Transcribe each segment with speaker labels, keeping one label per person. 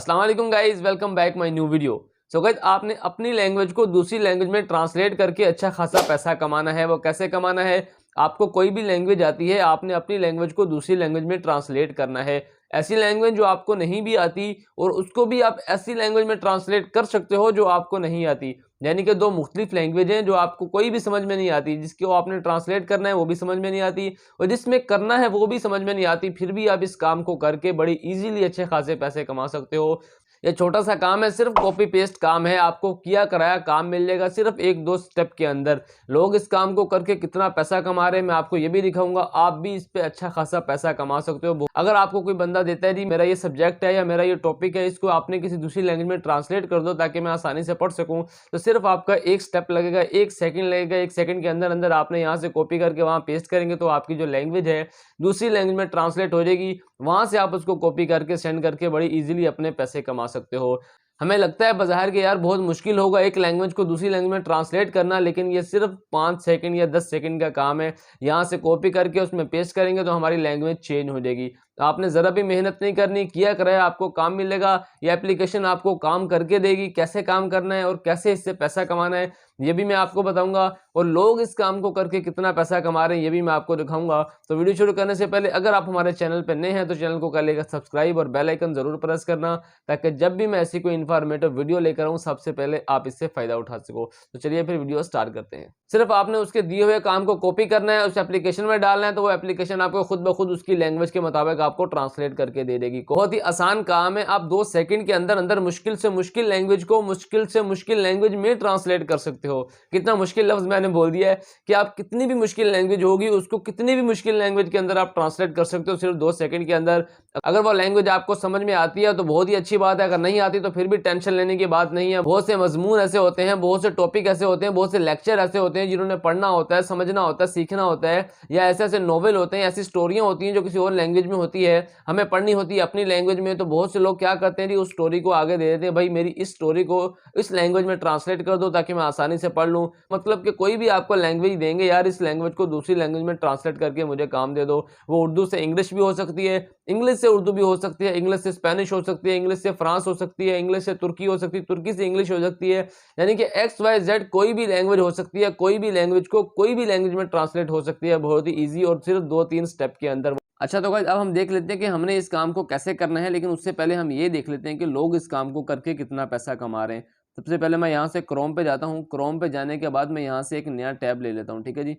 Speaker 1: अस्सलाम वालेकुम guys, welcome back my new video. So guys, आपने अपनी लैंग्वेज को दूसरी लैंग्वेज में ट्रांसलेट करके अच्छा खासा पैसा कमाना है। वो कैसे कमाना है? आपको कोई भी लैंग्वेज आती है, आपने अपनी लैंग्वेज को दूसरी लैंग्वेज में ट्रांसलेट करना है। ऐसी लैंग्वेज जो आपको नहीं भी आती और उसको भी आप ऐसी लैंग्वेज में ट्रांसलेट कर सकते हो जो आपको नहीं आती। यानी कि दो मुख्तलिफ लैंग्वेज हैं जो आपको कोई भी समझ में नहीं आती, जिसको आपने ट्रांसलेट करना है वो भी समझ में नहीं आती और जिसमें करना है वो भी समझ में नहीं आती, फिर भी आप इस काम को करके बड़ी ईजिली अच्छे खासे पैसे कमा सकते हो। ये छोटा सा काम है, सिर्फ कॉपी पेस्ट काम है, आपको किया कराया काम मिल जाएगा सिर्फ एक दो स्टेप के अंदर। लोग इस काम को करके कितना पैसा कमा रहे हैं मैं आपको ये भी दिखाऊंगा, आप भी इस पे अच्छा खासा पैसा कमा सकते हो। अगर आपको कोई बंदा देता है जी मेरा ये सब्जेक्ट है या मेरा ये टॉपिक है, इसको आपने किसी दूसरी लैंग्वेज में ट्रांसलेट कर दो ताकि मैं आसानी से पढ़ सकूं, तो सिर्फ आपका एक स्टेप लगेगा, एक सेकंड लगेगा। एक सेकंड के अंदर अंदर आपने यहाँ से कॉपी करके वहां पेस्ट करेंगे तो आपकी जो लैंग्वेज है दूसरी लैंग्वेज में ट्रांसलेट हो जाएगी। वहां से आप उसको कॉपी करके सेंड करके बड़ी इजीली अपने पैसे कमा सकते हो। हमें लगता है बाहर के यार बहुत मुश्किल होगा एक लैंग्वेज को दूसरी लैंग्वेज में ट्रांसलेट करना, लेकिन ये सिर्फ 5 सेकंड या 10 सेकंड का काम है। यहाँ से कॉपी करके उसमें पेस्ट करेंगे तो हमारी लैंग्वेज चेंज हो जाएगी। तो आपने ज़रा भी मेहनत नहीं करनी, किया कराया आपको काम मिलेगा। ये एप्लीकेशन आपको काम करके देगी, कैसे काम करना है और कैसे इससे पैसा कमाना है ये भी मैं आपको बताऊंगा, और लोग इस काम को करके कितना पैसा कमा रहे हैं ये भी मैं आपको दिखाऊंगा। तो वीडियो शुरू करने से पहले अगर आप हमारे चैनल पर नए हैं तो चैनल को कर लेगा सब्सक्राइब और बेल आइकन जरूर प्रेस करना, ताकि जब भी मैं ऐसी कोई इन्फॉर्मेटिव वीडियो लेकर आऊँ सबसे पहले आप इससे फायदा उठा सको। तो चलिए फिर वीडियो स्टार्ट करते हैं। सिर्फ आपने उसके दिए हुए काम को कॉपी करना है, उस एप्लीकेशन में डालना है, तो वो एप्लीकेशन आपको खुद ब खुद उसकी लैंग्वेज के मुताबिक आपको ट्रांसलेट करके दे देगी। बहुत ही आसान काम है, आप 2 सेकंड के अंदर अंदर मुश्किल से मुश्किल लैंग्वेज को मुश्किल से मुश्किल लैंग्वेज में ट्रांसलेट कर सकते हो। कितना मुश्किल लफ्ज मैंने बोल दिया है कि आप कितनी भी मुश्किल लैंग्वेज होगी उसको कितनी भी मुश्किल लैंग्वेज के अंदर आप ट्रांसलेट कर सकते हो सिर्फ 2 सेकंड के अंदर। अगर वो लैंग्वेज आपको समझ में आती है तो बहुत ही अच्छी बात है, अगर नहीं आती तो फिर भी टेंशन लेने की बात नहीं है। बहुत से मजमून ऐसे होते हैं, बहुत से टॉपिक ऐसे होते हैं, बहुत से लेक्चर ऐसे होते हैं जिन्होंने पढ़ना होता है, समझना होता है, सीखना होता है, या ऐसे ऐसे नॉवेल होते हैं, ऐसी स्टोरियां होती हैं जो किसी और लैंग्वेज में होती है, हमें पढ़नी होती है अपनी लैंग्वेज में। तो बहुत से लोग क्या करते हैं जी, उस स्टोरी को आगे दे देते हैं, भाई मेरी इस स्टोरी को इस लैंग्वेज में ट्रांसलेट कर दो ताकि मैं आसानी से पढ़ लूँ। मतलब कि कोई भी आपको लैंग्वेज देंगे, यार इस लैंग्वेज को दूसरी लैंग्वेज में ट्रांसलेट करके मुझे काम दे दो। वो उर्दू से इंग्लिश भी हो सकती है, इंग्लिश से उर्दू भी हो सकती है, इंग्लिश से स्पेनिश हो सकती है, इंग्लिश से फ्रांस हो सकती है, इंग्लिश से तुर्की हो सकती है, तुर्की से इंग्लिश हो सकती है। यानी कि एक्स वाई जेड कोई भी लैंग्वेज हो सकती है, कोई भी लैंग्वेज को कोई भी लैंग्वेज में ट्रांसलेट हो सकती है, बहुत ही ईजी और सिर्फ 2-3 स्टेप के अंदर। अच्छा तो गाइस, अब हम देख लेते हैं कि हमने इस काम को कैसे करना है, लेकिन उससे पहले हम ये देख लेते हैं कि लोग इस काम को करके कितना पैसा कमा रहे हैं। सबसे पहले मैं यहाँ से क्रोम पे जाता हूँ। क्रोम पे जाने के बाद मैं यहाँ से एक नया टैब ले लेता हूँ, ठीक है जी।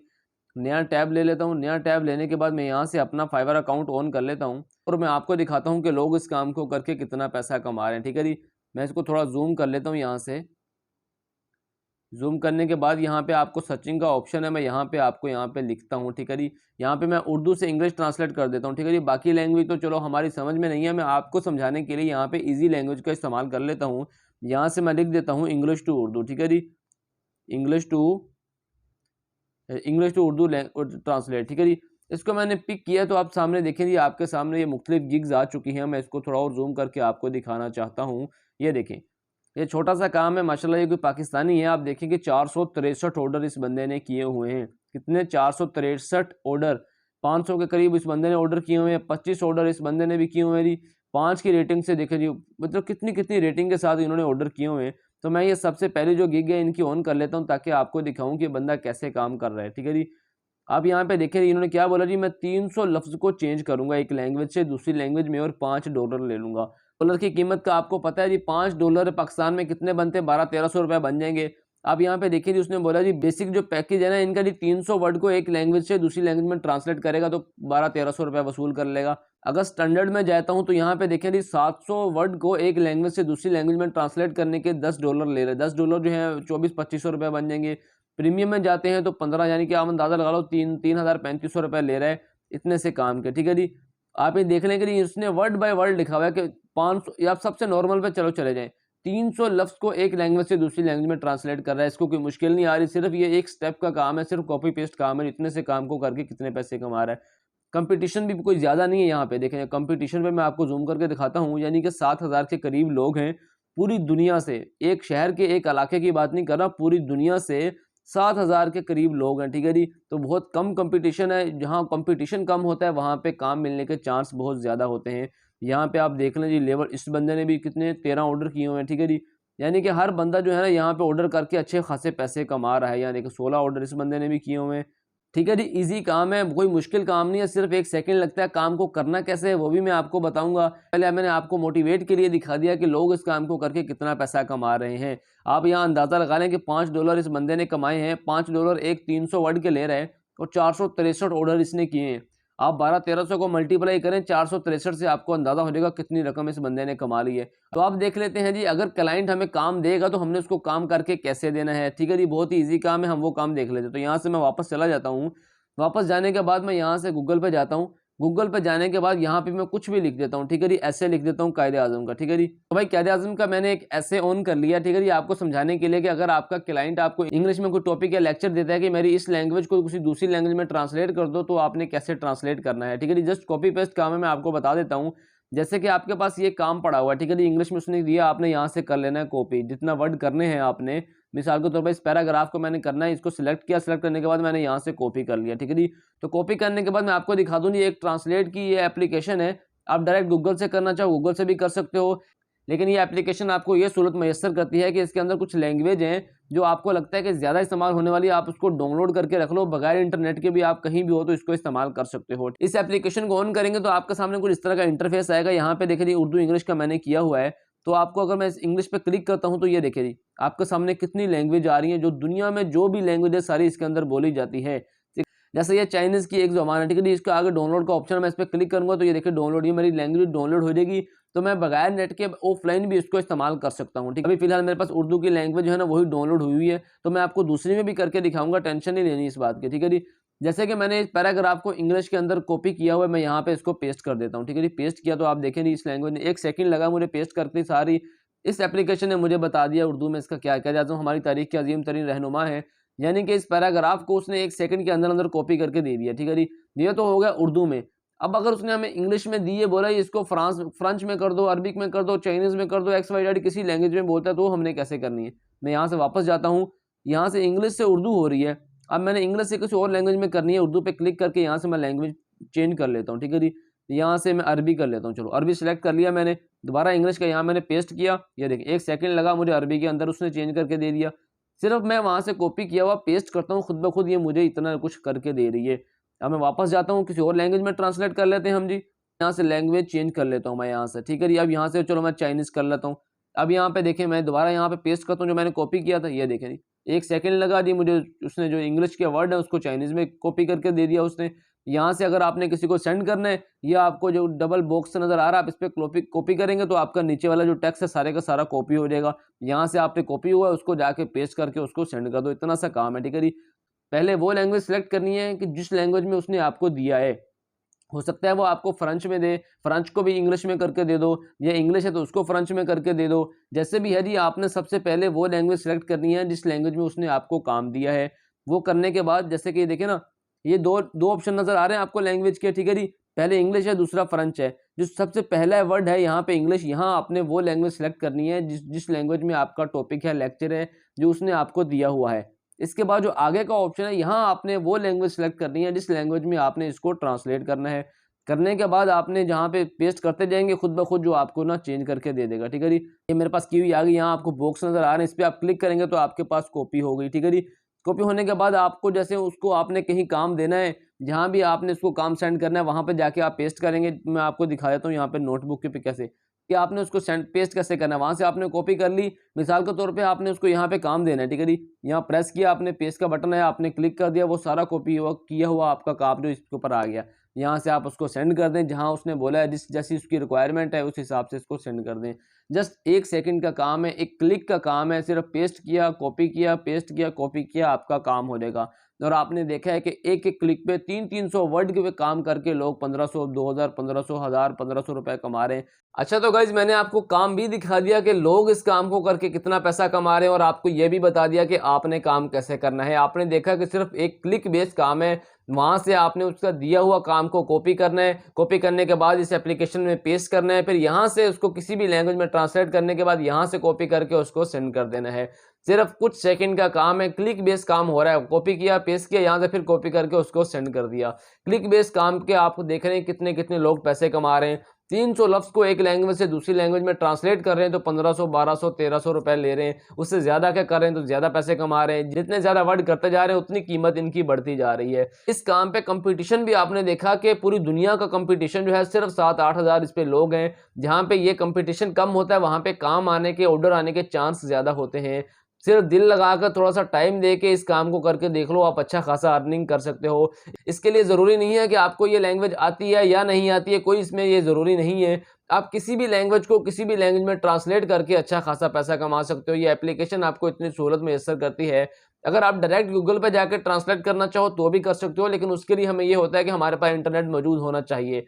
Speaker 1: नया टैब ले लेता हूँ। नया टैब लेने के बाद मैं यहाँ से अपना फाइवर अकाउंट ऑन कर लेता हूँ और मैं आपको दिखाता हूँ कि लोग इस काम को करके कितना पैसा कमा रहे हैं, ठीक है जी। मैं इसको थोड़ा जूम कर लेता हूँ। यहाँ से जूम करने के बाद यहाँ पे आपको सर्चिंग का ऑप्शन है, मैं यहाँ पे आपको यहाँ पे लिखता हूँ, ठीक है जी। यहाँ पे मैं उर्दू से इंग्लिश ट्रांसलेट कर देता हूँ, ठीक है जी। बाकी लैंग्वेज तो चलो हमारी समझ में नहीं है, मैं आपको समझाने के लिए यहाँ पे इजी लैंग्वेज का इस्तेमाल कर लेता हूँ। यहाँ से मैं लिख देता हूँ इंग्लिश टू उर्दू, ठीक है जी। इंग्लिश टू उर्दू ट्रांसलेट, ठीक है जी। इसको मैंने पिक किया तो आप सामने देखें जी, आपके सामने ये मुख्तलिफ गिग्स आ चुकी हैं। मैं इसको थोड़ा और जूम करके आपको दिखाना चाहता हूँ। ये देखें, ये छोटा सा काम है, माशाल्लाह ये कोई पाकिस्तानी है। आप देखेंगे 463 ऑर्डर इस बंदे ने किए हुए हैं। कितने? 463 ऑर्डर, 500 के करीब इस बंदे ने ऑर्डर किए हुए हैं। 25 ऑर्डर इस बंदे ने भी किए हुए हैं जी। 5 की रेटिंग से देखें जी, मतलब कितनी कितनी रेटिंग के साथ इन्होंने ऑर्डर किए हुए हैं। तो मैं ये सबसे पहले जो गिग है इनकी ऑन कर लेता हूँ ताकि आपको दिखाऊं कि बंदा कैसे काम कर रहा है, ठीक है जी। आप यहाँ पे देखें इन्होंने क्या बोला जी, मैं 300 लफ्ज को चेंज करूंगा एक लैंग्वेज से दूसरी लैंग्वेज में और $5 ले लूंगा। डॉलर की कीमत का आपको पता है जी, $5 पाकिस्तान में कितने बनते हैं? 1200-1300 रुपए बन जाएंगे। आप यहाँ पे देखिए जी, उसने बोला जी बेसिक जो पैकेज है ना इनका जी, 300 वर्ड को एक लैंग्वेज से दूसरी लैंग्वेज में ट्रांसलेट करेगा तो 1200-1300 रुपए वसूल कर लेगा। अगर स्टैंडर्ड में जाता हूँ तो यहाँ पे देखें जी, 700 वर्ड को एक लैंग्वेज से दूसरी लैंग्वेज में ट्रांसलेट करने के $10 ले रहे हैं। $10 जो है 2400-2500 रुपए बन जाएंगे। प्रीमियम में जाते हैं तो 15, यानी कि आप अंदाजा लगा लो 3,000-3,500 रुपए ले रहे हैं इतने से काम के, ठीक है जी। आप ये देखने के लिए इसने वर्ड बाय वर्ड लिखा हुआ है कि 500, या आप सबसे नॉर्मल पे चलो चले जाएं, 300 लफ्ज को एक लैंग्वेज से दूसरी लैंग्वेज में ट्रांसलेट कर रहा है। इसको कोई मुश्किल नहीं आ रही, सिर्फ ये एक स्टेप का काम है, सिर्फ कॉपी पेस्ट काम है। इतने से काम को करके कितने पैसे कमा रहा है। कंपटीशन भी कोई ज्यादा नहीं है। यहाँ पे देखें, कंपटीशन पे मैं आपको जूम करके दिखाता हूँ, यानी कि 7,000 के करीब लोग हैं पूरी दुनिया से। एक शहर के, एक इलाके की बात नहीं कर रहा, पूरी दुनिया से 7,000 के करीब लोग हैं, ठीक है जी। तो बहुत कम कंपटीशन है। जहाँ कंपटीशन कम होता है वहाँ पे काम मिलने के चांस बहुत ज़्यादा होते हैं। यहाँ पे आप देख लें जी लेबर, इस बंदे ने भी कितने 13 ऑर्डर किए हुए हैं, ठीक है जी। यानी कि हर बंदा जो है ना यहाँ पे ऑर्डर करके अच्छे खासे पैसे कमा रहा है। यानी कि 16 ऑर्डर इस बंदे ने भी किए हुए हैं, ठीक है जी। ईजी काम है, कोई मुश्किल काम नहीं है, सिर्फ 1 सेकंड लगता है। काम को करना कैसे है वो भी मैं आपको बताऊंगा। पहले मैंने आपको मोटिवेट के लिए दिखा दिया कि लोग इस काम को करके कितना पैसा कमा रहे हैं। आप यहाँ अंदाजा लगा लें कि $5 इस बंदे ने कमाए हैं। $5 एक 300 वर्ड के ले रहे हैं और 463 ऑर्डर इसने किए हैं। आप 1200-1300 को मल्टीप्लाई करें 463 से, आपको अंदाजा हो जाएगा कितनी रकम इस बंदे ने कमा ली है। तो आप देख लेते हैं जी, अगर क्लाइंट हमें काम देगा तो हमने उसको काम करके कैसे देना है, ठीक है जी। बहुत ही ईजी काम है, हम वो काम देख लेते हैं। तो यहाँ से मैं वापस चला जाता हूँ। वापस जाने के बाद मैं यहाँ से गूगल पे जाता हूँ। गूगल पे जाने के बाद यहाँ पे मैं कुछ भी लिख देता हूँ, ठीक है जी। ऐसे लिख देता हूँ कायदे आज़म का, ठीक है जी। तो भाई कायदे आज़म का मैंने एक ऐसे ऑन कर लिया, ठीक है जी, आपको समझाने के लिए कि अगर आपका क्लाइंट आपको इंग्लिश में कोई टॉपिक या लेक्चर देता है कि मेरी इस लैंग्वेज को किसी दूसरी लैंग्वेज में ट्रांसलेट कर दो, तो आपने कैसे ट्रांसलेट करना है, ठीक है जी। जस्ट कॉपी पेस्ट काम है, मैं आपको बता देता हूँ। जैसे कि आपके पास ये काम पड़ा हुआ है, ठीक है जी, इंग्लिश में उसने दिया, आपने यहाँ से कर लेना है कॉपी, जितना वर्ड करने हैं आपने। मिसाल के तौर पर इस पैराग्राफ को मैंने करना है, इसको सिलेक्ट किया, सिलेक्ट करने के बाद मैंने यहाँ से कॉपी कर लिया, ठीक है जी। तो कॉपी करने के बाद मैं आपको दिखा दूँ जी, एक ट्रांसलेट की ये एप्लीकेशन है। आप डायरेक्ट गूगल से करना चाहो गूगल से भी कर सकते हो, लेकिन ये एप्लीकेशन आपको ये सहूलत मैसर करती है कि इसके अंदर कुछ लैंग्वेज हैं जो आपको लगता है कि ज़्यादा इस्तेमाल होने वाली है, आप उसको डाउनलोड करके रख लो। बगैर इंटरनेट के भी आप कहीं भी हो तो इसको इस्तेमाल कर सकते हो। इस एप्लीकेशन को ऑन करेंगे तो आपके सामने कुछ इस तरह का इंटरफेस आएगा। यहाँ पे देखिए उर्दू इंग्लिश का मैंने किया हुआ है। तो आपको अगर मैं इंग्लिश पे क्लिक करता हूँ तो ये देखिए जी, आपके सामने कितनी लैंग्वेज आ रही है। जो दुनिया में जो भी लैंग्वेज है सारी इसके अंदर बोली जाती है। जैसे ये चाइनीज़ की एक ज़बान है, ठीक है जी। इसका आगे डाउनलोड का ऑप्शन है, मैं इस पर क्लिक करूँगा तो ये देखिए डाउनलोड, ये मेरी लैंग्वेज डाउनलोड हो जाएगी। तो मैं बगैर नेट के ऑफलाइन भी इसको इस्तेमाल कर सकता हूँ, ठीक है। अभी फिलहाल मेरे पास उर्दू की लैंग्वेज जो है ना वही डाउनलोड हुई है, तो मैं आपको दूसरी में भी करके दिखाऊंगा, टेंशन नहीं लेनी इस बात की, ठीक है जी। जैसे कि मैंने इस पैराग्राफ को इंग्लिश के अंदर कॉपी किया हुआ है, मैं यहाँ पे इसको पेस्ट कर देता हूँ, ठीक है जी। पेस्ट किया तो आप देखें इस लैंग्वेज ने 1 सेकंड लगा मुझे पेस्ट करते सारी। इस एप्लीकेशन ने मुझे बता दिया उर्दू में इसका क्या कहा जाता है। हमारी तारीख के अजीम तरीन रहनुमा है, यानी कि इस पैराग्राफ को उसने 1 सेकंड के अंदर अंदर कॉपी करके दे दिया, ठीक है जी। ये तो हो गया उर्दू में। अब अगर उसने हमें इंग्लिश में दी है, बोला इसको फ्रेंच में कर दो, अरबिक में कर दो, चाइनीज़ में कर दो, XYZ किसी लैंग्वेज में बोलता है, तो हमने कैसे करनी है। मैं यहाँ से वापस जाता हूँ, यहाँ से इंग्लिश से उर्दू हो रही है। अब मैंने इंग्लिश से किसी और लैंग्वेज में करनी है, उर्दू पे क्लिक करके यहाँ से मैं लैंग्वेज चेंज कर लेता हूँ, ठीक है जी। यहाँ से मैं अरबी कर लेता हूँ, चलो अरबी सेलेक्ट कर लिया मैंने। दोबारा इंग्लिश का यहाँ मैंने पेस्ट किया, ये देखिए 1 सेकंड लगा मुझे, अरबी के अंदर उसने चेंज करके दे दिया। सिर्फ मैं वहाँ से कॉपी किया हुआ पेस्ट करता हूँ, खुद ब खुद ये मुझे इतना कुछ करके दे रही है। अब मैं वापस जाता हूँ, किसी और लैंग्वेज में ट्रांसलेट कर लेते हैं हम जी। यहाँ से लैंग्वेज चेंज कर लेता हूँ मैं यहाँ से, ठीक है जी। अब यहाँ से चलो मैं चाइनीज़ कर लेता हूँ। अब यहाँ पे देखें मैं दोबारा यहाँ पे पेस्ट करता हूँ जो मैंने कॉपी किया था, ये देखें जी 1 सेकंड लगा जी मुझे, उसने जो इंग्लिश के वर्ड है उसको चाइनीज़ में कॉपी करके दे दिया उसने। यहाँ से अगर आपने किसी को सेंड करना है, या आपको जो डबल बॉक्स नज़र आ रहा है आप इस पर कॉपी करेंगे तो आपका नीचे वाला जो टेक्स्ट है सारे का सारा कॉपी हो जाएगा। यहाँ से आपने कॉपी हुआ है उसको जाके पेस्ट करके उसको सेंड कर दो, इतना सा काम है, ठीक है जी। पहले वो लैंग्वेज सेलेक्ट करनी है कि जिस लैंग्वेज में उसने आपको दिया है। हो सकता है वो आपको फ्रेंच में दे, फ्रेंच को भी इंग्लिश में करके दे दो, या इंग्लिश है तो उसको फ्रेंच में करके दे दो। जैसे भी है जी, आपने सबसे पहले वो लैंग्वेज सेलेक्ट करनी है जिस लैंग्वेज में उसने आपको काम दिया है। वो करने के बाद जैसे कि देखिए ना, ये दो ऑप्शन नज़र आ रहे हैं आपको लैंग्वेज के, ठीक है जी। पहले इंग्लिश है, दूसरा फ्रेंच है। जो सबसे पहला वर्ड है यहाँ पे इंग्लिश, यहाँ आपने वो लैंग्वेज सेलेक्ट करनी है जिस लैंग्वेज में आपका टॉपिक है, लेक्चर है, जो उसने आपको दिया हुआ है। इसके बाद जो आगे का ऑप्शन है, यहाँ आपने वो लैंग्वेज सेलेक्ट करनी है जिस लैंग्वेज में आपने इसको ट्रांसलेट करना है। करने के बाद आपने जहाँ पे पेस्ट करते जाएंगे खुद ब खुद जो आपको ना चेंज करके दे देगा, ठीक है जी। ये मेरे पास की हुई आ गई, यहाँ आपको बॉक्स नज़र आ रहे हैं, इस पर आप क्लिक करेंगे तो आपके पास कॉपी हो गई, ठीक है जी। कॉपी होने के बाद आपको जैसे उसको आपने कहीं काम देना है, जहाँ भी आपने उसको काम सेंड करना है वहाँ पे जाके आप पेस्ट करेंगे। मैं आपको दिखा देता हूँ यहाँ पे नोटबुक पे कैसे कि आपने उसको सेंड पेस्ट कैसे करना है। वहाँ से आपने कॉपी कर ली, मिसाल के तौर पे आपने उसको यहाँ पे काम देना है, ठीक है जी। यहाँ प्रेस किया आपने, पेस्ट का बटन है, आपने क्लिक कर दिया, वो सारा कॉपी किया हुआ आपका काम जो इसके ऊपर आ गया। यहाँ से आप उसको सेंड कर दें, जहाँ उसने बोला है जैसी उसकी रिक्वायरमेंट है उस हिसाब से इसको सेंड कर दें। जस्ट 1 सेकंड का काम है, 1 क्लिक का काम है, सिर्फ पेस्ट किया, कॉपी किया, पेस्ट किया, कॉपी किया, आपका काम हो जाएगा। और आपने देखा है कि एक-एक क्लिक पे 300-300 वर्ड के पे काम करके लोग 1500, 2000, 1500, 1000, 1500 रुपए कमा रहे हैं। अच्छा तो गाइज मैंने आपको काम भी दिखा दिया कि लोग इस काम को करके कितना पैसा कमा रहे हैं, और आपको ये भी बता दिया कि आपने काम कैसे करना है। आपने देखा कि सिर्फ एक क्लिक बेस्ड काम है, वहां से आपने उसका दिया हुआ काम को कॉपी करना है, कॉपी करने के बाद इस एप्लीकेशन में पेस्ट करना है, फिर यहाँ से उसको किसी भी लैंग्वेज में ट्रांसलेट करने के बाद यहाँ से कॉपी करके उसको सेंड कर देना है। सिर्फ कुछ सेकंड का काम है, क्लिक बेस्ड काम हो रहा है। कॉपी किया, पेस्ट किया, यहाँ से फिर कॉपी करके उसको सेंड कर दिया। क्लिक बेस्ड काम के आप देख रहे हैं कितने कितने लोग पैसे कमा रहे हैं। 300 लफ्ज़ को एक लैंग्वेज से दूसरी लैंग्वेज में ट्रांसलेट कर रहे हैं तो 1500, 1200, 1300 रुपए ले रहे हैं। उससे ज़्यादा क्या कर रहे हैं तो ज़्यादा पैसे कमा रहे हैं। जितने ज़्यादा वर्ड करते जा रहे हैं उतनी कीमत इनकी बढ़ती जा रही है। इस काम पे कंपटीशन भी आपने देखा कि पूरी दुनिया का कंपटीशन जो है सिर्फ 7-8 हज़ार इस पे लोग हैं। जहाँ पे ये कंपटीशन कम होता है वहाँ पे काम आने के, ऑर्डर आने के चांस ज़्यादा होते हैं। सिर्फ दिल लगाकर थोड़ा-सा टाइम देके इस काम को करके देख लो, आप अच्छा खासा अर्निंग कर सकते हो। इसके लिए ज़रूरी नहीं है कि आपको ये लैंग्वेज आती है या नहीं आती है, कोई इसमें ये ज़रूरी नहीं है। आप किसी भी लैंग्वेज को किसी भी लैंग्वेज में ट्रांसलेट करके अच्छा खासा पैसा कमा सकते हो। ये एप्लीकेशन आपको इतनी सहूलत मुयस्सर करती है। अगर आप डायरेक्ट गूगल पे जाके ट्रांसलेट करना चाहो तो भी कर सकते हो, लेकिन उसके लिए हमें ये होता है कि हमारे पास इंटरनेट मौजूद होना चाहिए।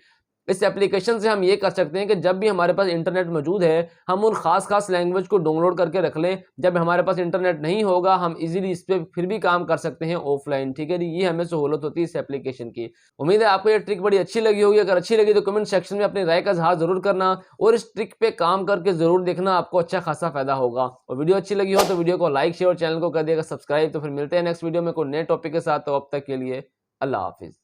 Speaker 1: इस एप्लीकेशन से हम ये कर सकते हैं कि जब भी हमारे पास इंटरनेट मौजूद है, हम उन खास लैंग्वेज को डाउनलोड करके रख लें। जब हमारे पास इंटरनेट नहीं होगा, हम इजीली इस पे फिर भी काम कर सकते हैं ऑफलाइन, ठीक है जी। ये हमें सहूलत होती है इस एप्लीकेशन की। उम्मीद है आपको ये ट्रिक बड़ी अच्छी लगी होगी। अगर अच्छी लगी तो कमेंट सेक्शन में अपनी राय का इज़हार ज़रूर करना और इस ट्रिक पे काम करके ज़रूर देखना, आपको अच्छा खासा फ़ायदा होगा। और वीडियो अच्छी लगी हो तो वीडियो को लाइक, शेयर और चैनल को कर दिएगा सब्सक्राइब। तो फिर मिलते हैं नेक्स्ट वीडियो में कोई नए टॉपिक के साथ। तो अब तक के लिए अल्लाह हाफ़िज़।